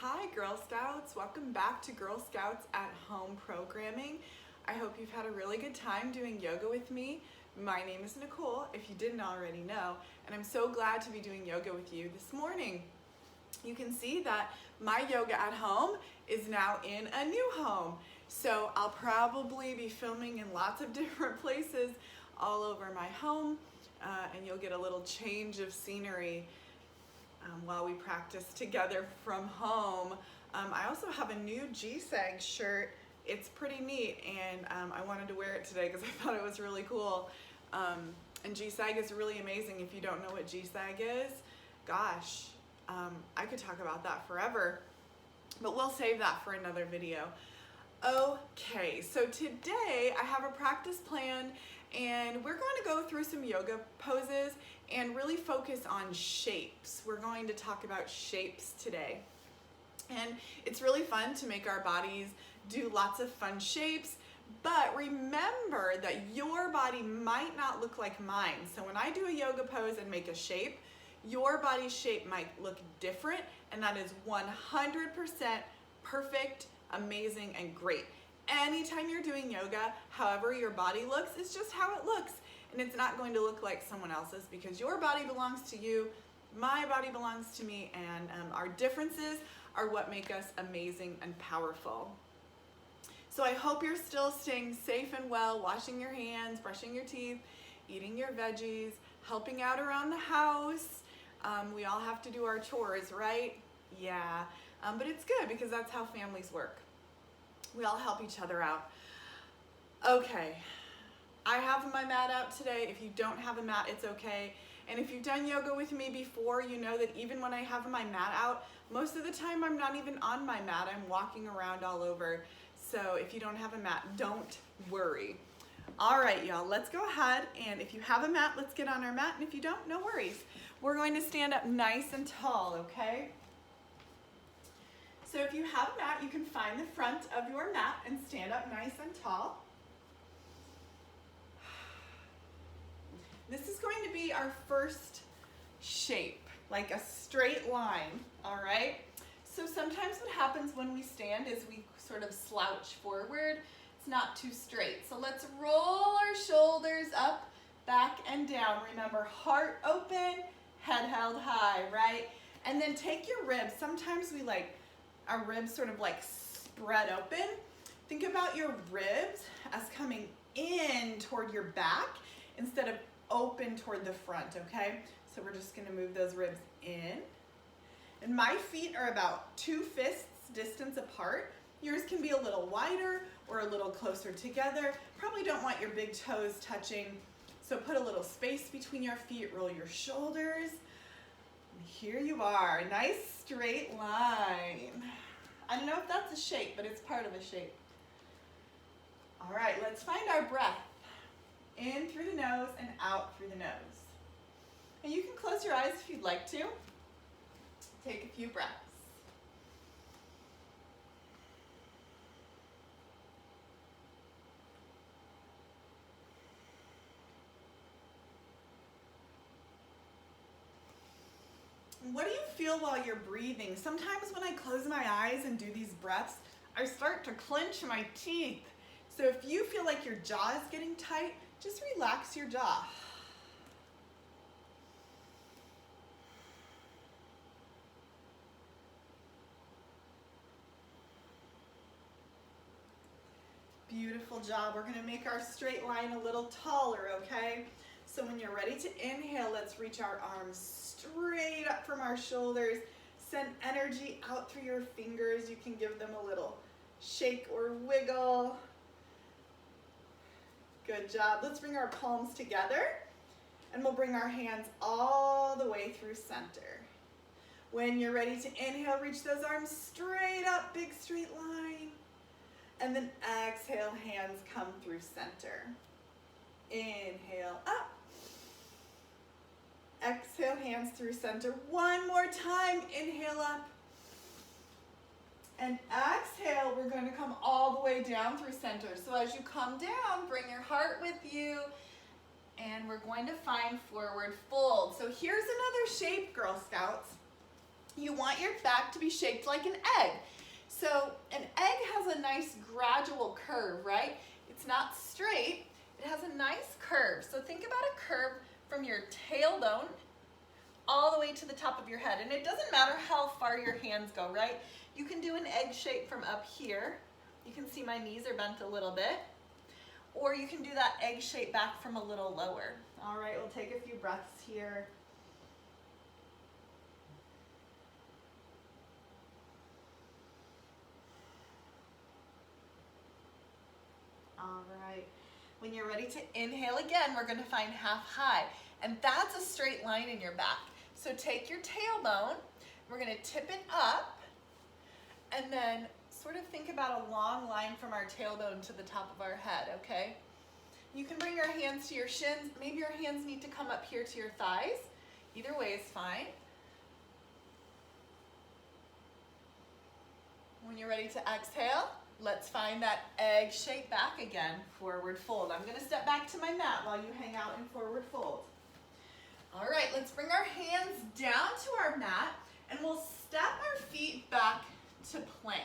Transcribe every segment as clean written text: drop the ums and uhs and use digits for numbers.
Hi Girl Scouts, welcome back to Girl Scouts at Home programming. I hope you've had a really good time doing yoga with me. My name is Nichole, if you didn't already know, and I'm so glad to be doing yoga with you this morning. You can see that my yoga at home is now in a new home. So I'll probably be filming in lots of different places all over my home, and you'll get a little change of scenery while we practice together from home. I also have a new G-Sag shirt. It's pretty neat, and I wanted to wear it today because I thought it was really cool. And G-Sag is really amazing. If you don't know what G-Sag is, gosh, I could talk about that forever, but we'll save that for another video. Okay, so today I have a practice plan, and we're going to go through some yoga poses and really focus on shapes. We're going to talk about shapes today. And it's really fun to make our bodies do lots of fun shapes, but remember that your body might not look like mine. So when I do a yoga pose and make a shape, your body's shape might look different, and that is 100% perfect, amazing, and great. Anytime you're doing yoga, however your body looks is just how it looks. And it's not going to look like someone else's because your body belongs to you, my body belongs to me, and our differences are what make us amazing and powerful. So I hope you're still staying safe and well, washing your hands, brushing your teeth, eating your veggies, helping out around the house. We all have to do our chores, right? Yeah, but it's good because that's how families work. We all help each other out. Okay. I have my mat out today. If you don't have a mat, it's okay. And if you've done yoga with me before, you know that even when I have my mat out, most of the time I'm not even on my mat. I'm walking around all over. So if you don't have a mat, don't worry. All right, y'all, let's go ahead. And if you have a mat, let's get on our mat. And if you don't, no worries. We're going to stand up nice and tall, okay? So if you have a mat, you can find the front of your mat and stand up nice and tall. This is going to be our first shape, like a straight line, all right? So sometimes what happens when we stand is we sort of slouch forward. It's not too straight. So let's roll our shoulders up, back, and down. Remember, heart open, head held high, right? And then take your ribs. Sometimes we like our ribs sort of like spread open. Think about your ribs as coming in toward your back instead of open toward the front, okay? So we're just gonna move those ribs in. And my feet are about 2 fists distance apart. Yours can be a little wider or a little closer together. Probably don't want your big toes touching. So put a little space between your feet, roll your shoulders. And here you are, a nice straight line. I don't know if that's a shape, but it's part of a shape. All right, let's find our breath. In through the nose and out through the nose. And you can close your eyes if you'd like to. Take a few breaths. What do you feel while you're breathing? Sometimes when I close my eyes and do these breaths, I start to clench my teeth. So if you feel like your jaw is getting tight, just relax your jaw. Beautiful job. We're gonna make our straight line a little taller, okay? So when you're ready to inhale, let's reach our arms straight up from our shoulders. Send energy out through your fingers. You can give them a little shake or wiggle. Good job. Let's bring our palms together, and we'll bring our hands all the way through center. When you're ready to inhale, reach those arms straight up, big straight line. And then exhale, hands come through center. Inhale up. Exhale, hands through center. One more time, inhale up. And exhale, we're going to come all the way down through center. So as you come down, bring your heart with you, and we're going to find forward fold. So here's another shape, Girl Scouts. You want your back to be shaped like an egg. So an egg has a nice gradual curve, right? It's not straight, it has a nice curve. So think about a curve from your tailbone all the way to the top of your head. And it doesn't matter how far your hands go, right? You can do an egg shape from up here. You can see my knees are bent a little bit. Or you can do that egg shape back from a little lower. All right, we'll take a few breaths here. All right, when you're ready to inhale again, we're gonna find half high. And that's a straight line in your back. So take your tailbone, we're gonna tip it up, and then sort of think about a long line from our tailbone to the top of our head, okay? You can bring your hands to your shins. Maybe your hands need to come up here to your thighs. Either way is fine. When you're ready to exhale, let's find that egg shape back again, forward fold. I'm gonna step back to my mat while you hang out in forward fold. All right, let's bring our hands down to our mat and we'll step our feet back to plank.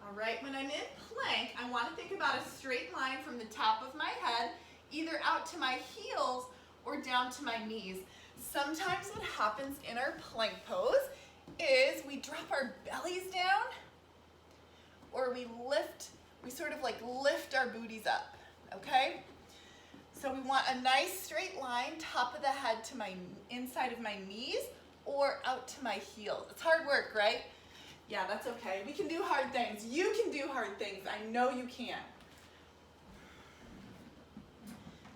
All right, when I'm in plank, I want to think about a straight line from the top of my head, either out to my heels or down to my knees. Sometimes what happens in our plank pose is we drop our bellies down or we sort of like lift our booties up, okay? So we want a nice straight line, top of the head to my inside of my knees or out to my heels. It's hard work, right? Yeah, that's okay. We can do hard things. You can do hard things. I know you can.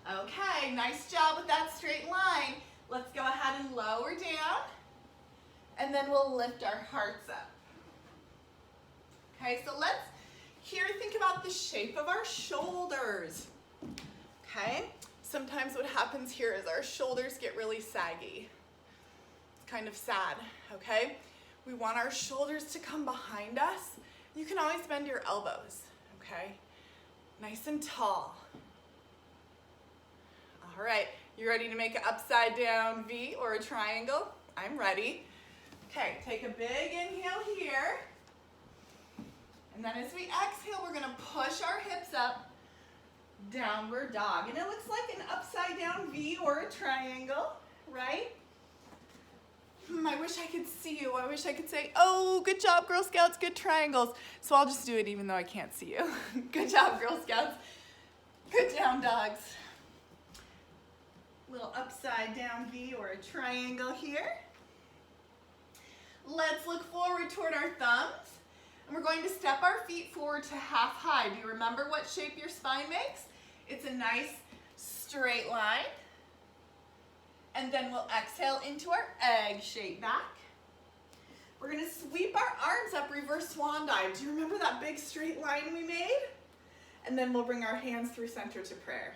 Okay, nice job with that straight line. Let's go ahead and lower down, and then we'll lift our hearts up. Okay, so let's think about the shape of our shoulders. Okay, sometimes what happens here is our shoulders get really saggy. It's kind of sad, okay? We want our shoulders to come behind us. You can always bend your elbows, okay? Nice and tall. All right, you ready to make an upside down V or a triangle? I'm ready. Okay, take a big inhale here. And then as we exhale, we're gonna push our hips up, downward dog. And it looks like an upside down V or a triangle, right? I wish I could see you. I wish I could say, oh, good job, Girl Scouts, good triangles. So I'll just do it even though I can't see you. Good job, Girl Scouts. Good down dogs. Little upside down V or a triangle here. Let's look forward toward our thumbs. And we're going to step our feet forward to half high. Do you remember what shape your spine makes? It's a nice straight line. And then we'll exhale into our egg shape back. We're gonna sweep our arms up, reverse swan dive. Do you remember that big straight line we made? And then we'll bring our hands through center to prayer.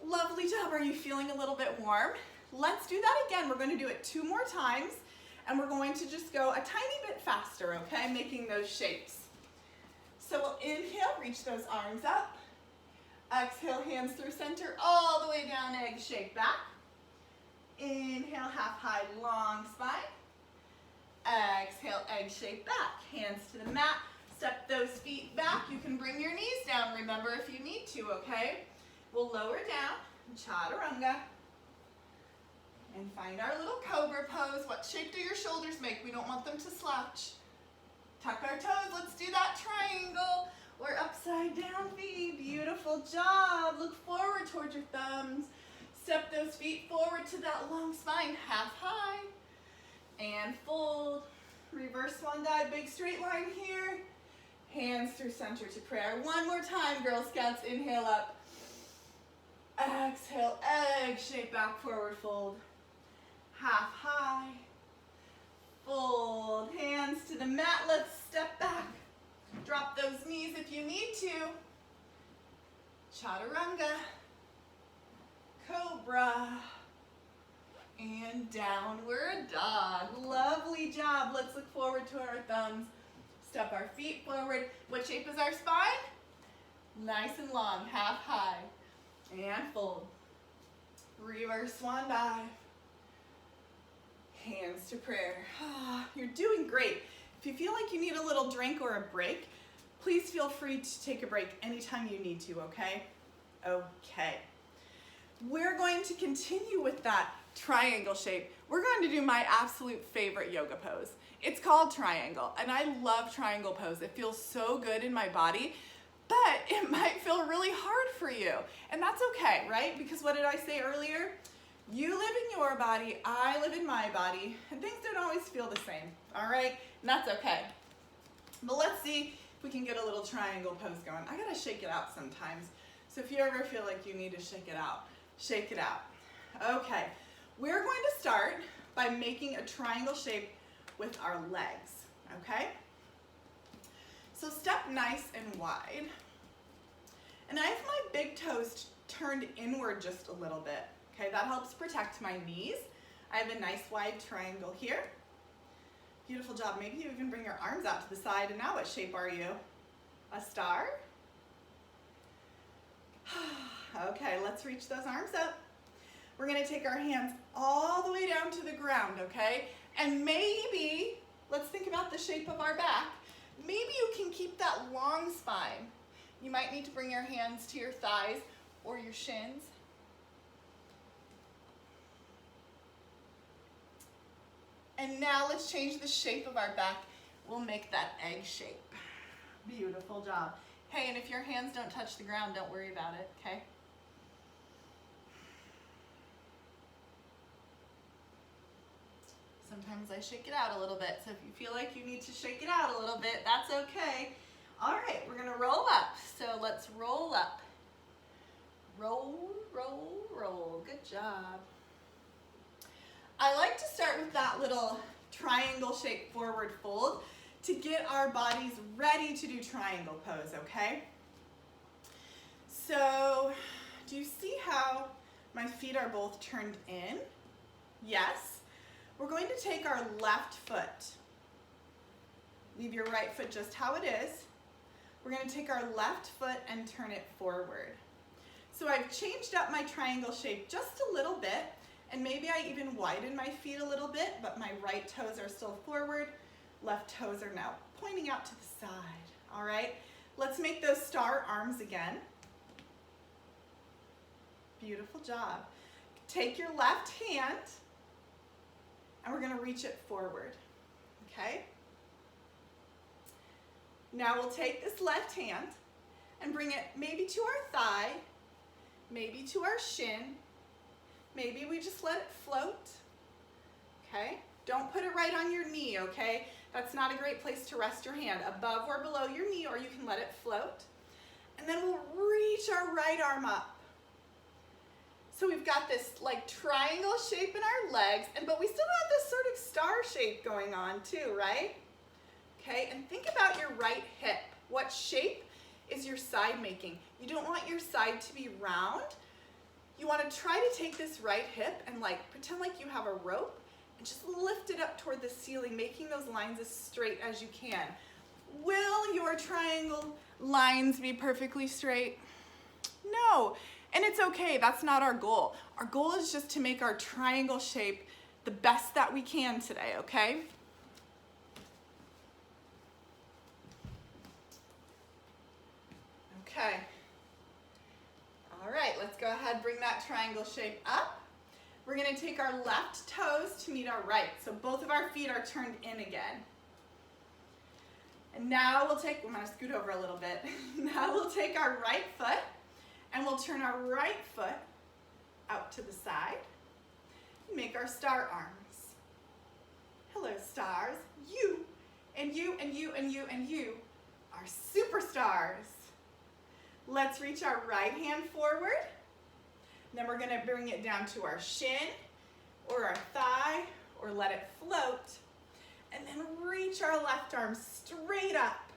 Lovely job. Are you feeling a little bit warm? Let's do that again. We're going to do it 2 more times, and we're going to just go a tiny bit faster, okay? Making those shapes. So we'll inhale, reach those arms up. Exhale, hands through center, all the way down, egg shape back. Inhale, half high, long spine. Exhale, egg shape back. Hands to the mat. Step those feet back. You can bring your knees down, remember, if you need to, okay? We'll lower down, chaturanga, and find our little cobra pose. What shape do your shoulders make? We don't want them to slouch. Tuck our toes. Let's do that triangle or upside down V. Beautiful job. Look forward towards your thumbs. Step those feet forward to that long spine, half high, and fold. Reverse swan dive, big straight line here. Hands through center to prayer. One more time, Girl Scouts. Inhale up. Exhale, egg shape back, forward fold. Half high. Fold. Hands to the mat. Let's step back. Drop those knees if you need to. Chaturanga. Cobra. And downward dog. Lovely job. Let's look forward to our thumbs. Step our feet forward. What shape is our spine? Nice and long, half high. And fold. Reverse swan dive. Hands to prayer. You're doing great. If you feel like you need a little drink or a break, please feel free to take a break anytime you need to, okay? Okay. We're going to continue with that triangle shape. We're going to do my absolute favorite yoga pose. It's called triangle, and I love triangle pose. It feels so good in my body, but it might feel really hard for you. And that's okay, right? Because what did I say earlier? You live in your body, I live in my body, and things don't always feel the same, all right? And that's okay. But let's see if we can get a little triangle pose going. I gotta shake it out sometimes. So if you ever feel like you need to shake it out, shake it out. Okay, we're going to start by making a triangle shape with our legs, okay? So step nice and wide. And I have my big toes turned inward just a little bit. Okay, that helps protect my knees. I have a nice wide triangle here. Beautiful job. Maybe you even bring your arms out to the side. And now what shape are you? A star? Okay, let's reach those arms up. We're gonna take our hands all the way down to the ground, okay? And maybe, let's think about the shape of our back. Maybe you can keep that long spine. You might need to bring your hands to your thighs or your shins. And now let's change the shape of our back. We'll make that egg shape. Beautiful job. Hey, and if your hands don't touch the ground, don't worry about it, okay? Sometimes I shake it out a little bit, so if you feel like you need to shake it out a little bit, that's okay. All right, we're gonna roll up. So let's roll up. Roll, roll, roll. Good job. I like to start with that little triangle shape forward fold to get our bodies ready to do triangle pose, okay? So, do you see how my feet are both turned in? Yes. We're going to take our left foot. Leave your right foot just how it is. We're going to take our left foot and turn it forward. So I've changed up my triangle shape just a little bit, and maybe I even widen my feet a little bit, but my right toes are still forward. Left toes are now pointing out to the side. All right, let's make those star arms again. Beautiful job. Take your left hand, and we're gonna reach it forward, okay? Now we'll take this left hand and bring it maybe to our thigh, maybe to our shin, maybe we just let it float, okay? Don't put it right on your knee, okay? That's not a great place to rest your hand, above or below your knee, or you can let it float. And then we'll reach our right arm up. So we've got this like triangle shape in our legs, but we still have this sort of star shape going on too, right? Okay, and think about your right hip. What shape is your side making? You don't want your side to be round. You want to try to take this right hip and like pretend like you have a rope and just lift it up toward the ceiling, making those lines as straight as you can. Will your triangle lines be perfectly straight? No, and it's okay, that's not our goal. Our goal is just to make our triangle shape the best that we can today, okay? Okay. All right, let's go ahead, bring that triangle shape up. We're gonna take our left toes to meet our right. So both of our feet are turned in again. And now we'll take, I'm gonna scoot over a little bit. Now we'll take our right foot and we'll turn our right foot out to the side and make our star arms. Hello, stars. You and you and you and you and you are superstars. Let's reach our right hand forward. Then we're gonna bring it down to our shin or our thigh or let it float. And then reach our left arm straight up.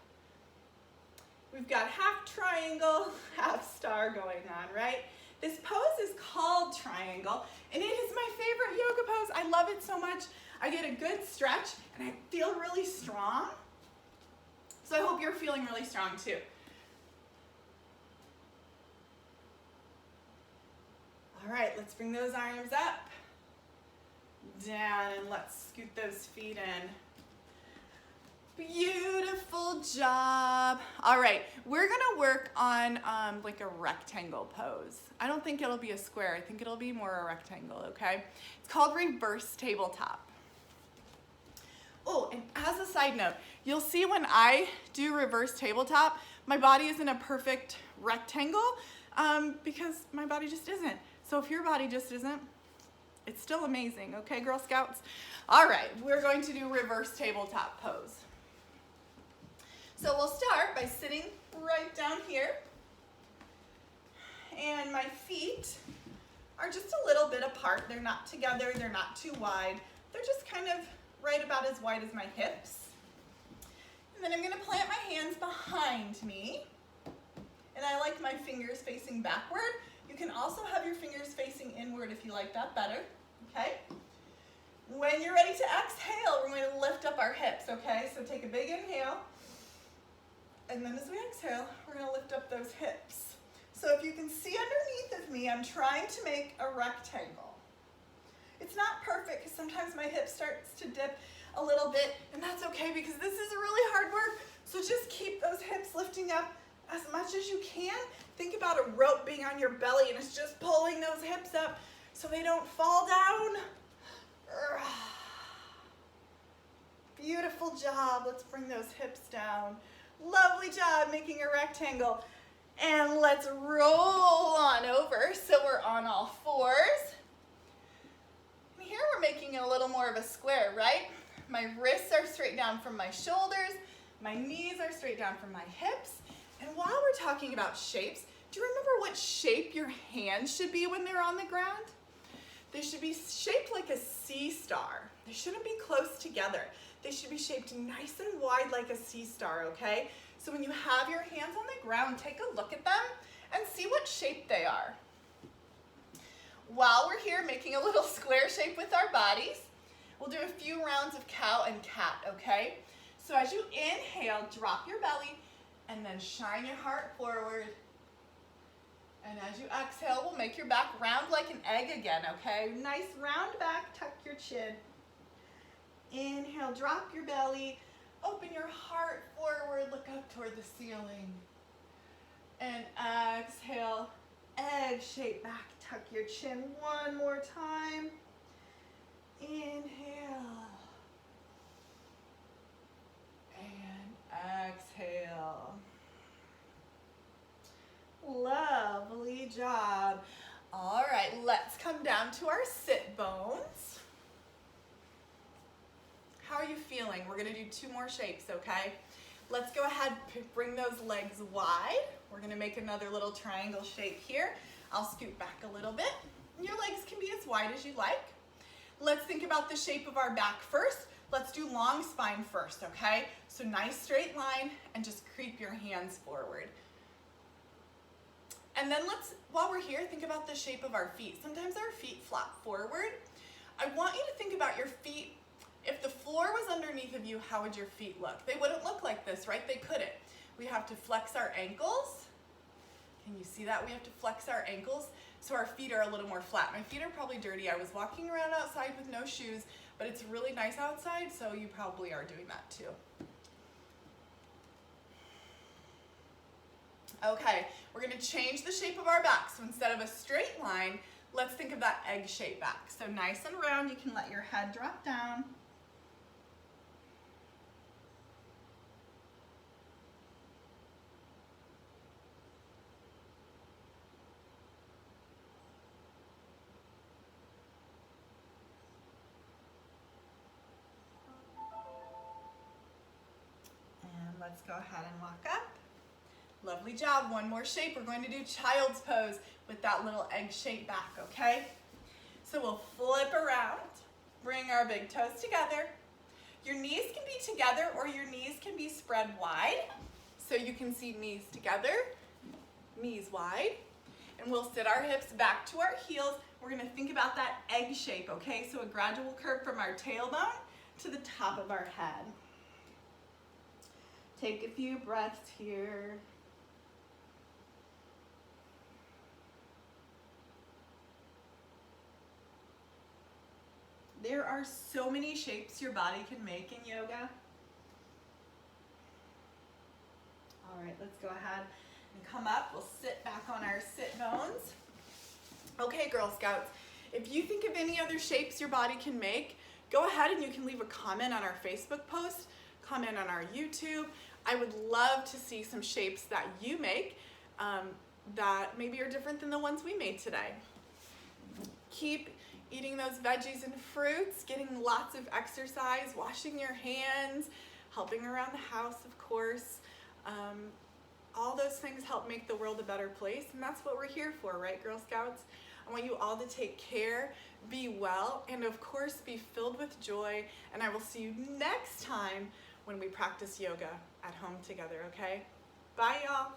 We've got half triangle, half star going on, right? This pose is called triangle, and it is my favorite yoga pose. I love it so much. I get a good stretch, and I feel really strong. So I hope you're feeling really strong too. All right, let's bring those arms up. down, and let's scoot those feet in. Beautiful job. All right, we're gonna work on like a rectangle pose. I don't think it'll be a square. I think it'll be more a rectangle, okay? It's called reverse tabletop. Oh, and as a side note, you'll see when I do reverse tabletop, my body is in a perfect rectangle because my body just isn't. So if your body just isn't, it's still amazing, okay, Girl Scouts? All right, we're going to do reverse tabletop pose. So we'll start by sitting right down here, and my feet are just a little bit apart. They're not together, they're not too wide. They're just kind of right about as wide as my hips. And then I'm gonna plant my hands behind me, and I like my fingers facing backward. You can also have your fingers facing inward if you like that better, okay? When you're ready to exhale, we're going to lift up our hips, okay? So take a big inhale, and then as we exhale, we're going to lift up those hips. So if you can see underneath of me, I'm trying to make a rectangle. It's not perfect because sometimes my hip starts to dip a little bit, and that's okay because this is really hard work. So just keep those hips lifting up as much as you can. Think about a rope being on your belly and it's just pulling those hips up so they don't fall down. Beautiful job. Let's bring those hips down. Lovely job making a rectangle. And let's roll on over so we're on all fours. And here we're making it a little more of a square, right? My wrists are straight down from my shoulders. My knees are straight down from my hips. And while we're talking about shapes, do you remember what shape your hands should be when they're on the ground? They should be shaped like a C star. They shouldn't be close together. They should be shaped nice and wide like a C star, okay? So when you have your hands on the ground, take a look at them and see what shape they are. While we're here making a little square shape with our bodies, we'll do a few rounds of cow and cat, okay? So as you inhale, drop your belly and then shine your heart forward. And as you exhale, we'll make your back round like an egg again, okay? Nice round back, tuck your chin. Inhale, drop your belly, open your heart forward, look up toward the ceiling. And exhale, egg shape back, tuck your chin one more time. Inhale. And exhale. Lovely job. All right, let's come down to our sit bones. How are you feeling? We're gonna do two more shapes, okay? Let's go ahead, bring those legs wide. We're gonna make another little triangle shape here. I'll scoot back a little bit. Your legs can be as wide as you like. Let's think about the shape of our back first. Let's do long spine first, okay? So nice straight line and just creep your hands forward. And then while we're here, think about the shape of our feet. Sometimes our feet flop forward. I want you to think about your feet. If the floor was underneath of you, how would your feet look? They wouldn't look like this, right? They couldn't. We have to flex our ankles. Can you see that? We have to flex our ankles so our feet are a little more flat. My feet are probably dirty. I was walking around outside with no shoes, but it's really nice outside, so you probably are doing that too. Okay, we're gonna change the shape of our back. So instead of a straight line, let's think of that egg shape back. So nice and round, you can let your head drop down. And let's go ahead and walk up. Lovely job. One more shape. We're going to do child's pose with that little egg shape back, okay? So we'll flip around, bring our big toes together. Your knees can be together or your knees can be spread wide. So you can see knees together, knees wide. And we'll sit our hips back to our heels. We're gonna think about that egg shape, okay? So a gradual curve from our tailbone to the top of our head. Take a few breaths here. There are so many shapes your body can make in yoga. All right, let's go ahead and come up. We'll sit back on our sit bones. Okay, Girl Scouts, if you think of any other shapes your body can make, go ahead and you can leave a comment on our Facebook post, comment on our YouTube. I would love to see some shapes that you make that maybe are different than the ones we made today. Keep eating those veggies and fruits, getting lots of exercise, washing your hands, helping around the house, of course. All those things help make the world a better place, and that's what we're here for, right, Girl Scouts? I want you all to take care, be well, and of course be filled with joy, and I will see you next time when we practice yoga at home together, okay? Bye, y'all.